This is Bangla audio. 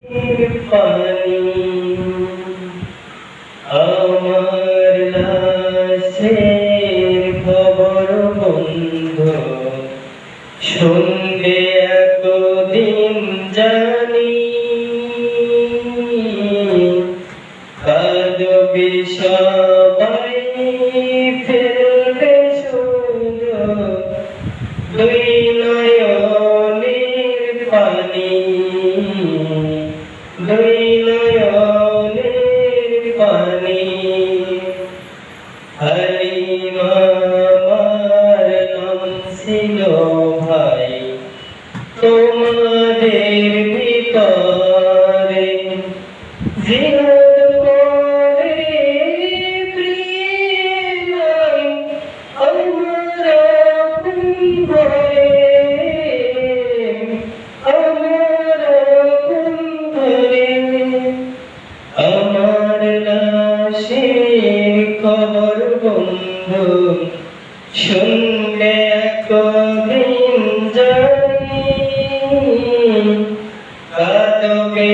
পানি আমার লাশের খবর বন্ধু শুনবে একদিন জানি কাঁদবে সবাই ফেলবে শুধু দুই নয়নের পানি দুই নয়নের পানি হালিমা আমার নাম ছিল ভাই তোমাদের ভিতরে জিহাদ করে প্রিয় আমার আপন ঘরে আমার আপন ঘরে আমার লাশের খবর বন্ধু শুনলে একদিন জানি কাঁদবে